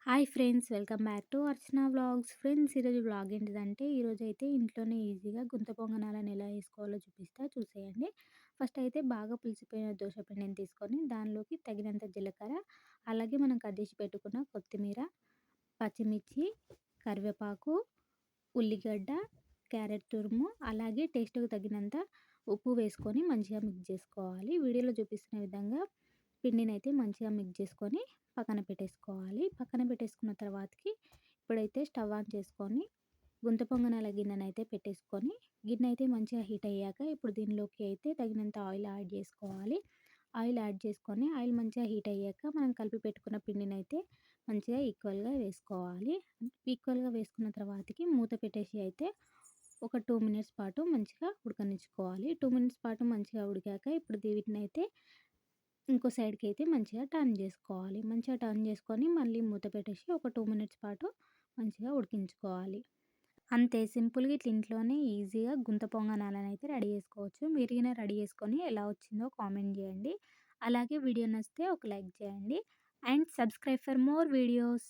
Hi friends, welcome back to Archana vlogs. Friends, ఈరోజు vlog ఏంటిదంటే ఈరోజైతే ఇంట్లోనే ఈజీగా గుంత పొంగనాలను ఎలా వేసుకోవాలో చూసేయండి. ఫస్ట్ అయితే బాగా పులిసిపోయిన దోస పిండిని తీసుకొని దానిలోకి తగినంత జీలకర్ర, అలాగే మనం కట్ చేసి పెట్టుకున్న కొత్తిమీర, పచ్చిమిర్చి, కరివేపాకు, ఉల్లిగడ్డ, క్యారెట్ తురుము, అలాగే టేస్ట్‌కు తగినంత ఉప్పు వేసుకొని మంచిగా మిక్స్ చేసుకోవాలి. వీడియోలో చూపిస్తున్న విధంగా పిండినైతే మంచిగా మిక్స్ చేసుకొని పక్కన పెట్టేసుకోవాలి. పక్కన పెట్టేసుకున్న తర్వాతకి ఇప్పుడైతే స్టవ్ ఆన్ చేసుకొని గుంత పొంగనాల గిన్నెనైతే పెట్టేసుకొని, గిన్నె అయితే మంచిగా హీట్ అయ్యాక ఇప్పుడు దీనిలోకి అయితే తగినంత ఆయిల్ యాడ్ చేసుకోవాలి. ఆయిల్ యాడ్ చేసుకొని ఆయిల్ మంచిగా హీట్ అయ్యాక మనం కలిపి పెట్టుకున్న పిండినైతే మంచిగా ఈక్వల్‌గా వేసుకోవాలి. ఈక్వల్‌గా వేసుకున్న తర్వాతకి మూత పెట్టేసి అయితే ఒక 2 మినిట్స్ పాటు మంచిగా ఉడకనిచ్చుకోవాలి. 2 మినిట్స్ పాటు మంచిగా ఉడికాక ఇప్పుడు వీటినైతే ఇంకో సైడ్‌కి అయితే మంచిగా టర్న్ చేసుకోవాలి. మంచిగా టర్న్ చేసుకొని మళ్ళీ మూత పెట్టేసి ఒక 2 మినిట్స్ పాటు మంచిగా ఉడికించుకోవాలి. అంతే, సింపుల్‌గా ఇట్లా ఇంట్లోనే ఈజీగా గుంత పొంగనాలనైతే రెడీ చేసుకోవచ్చు. మీరు గిన రెడీ చేసుకొని ఎలా వచ్చిందో కామెంట్ చేయండి. అలాగే వీడియో నచ్చితే ఒక లైక్ చేయండి. And subscribe for more videos.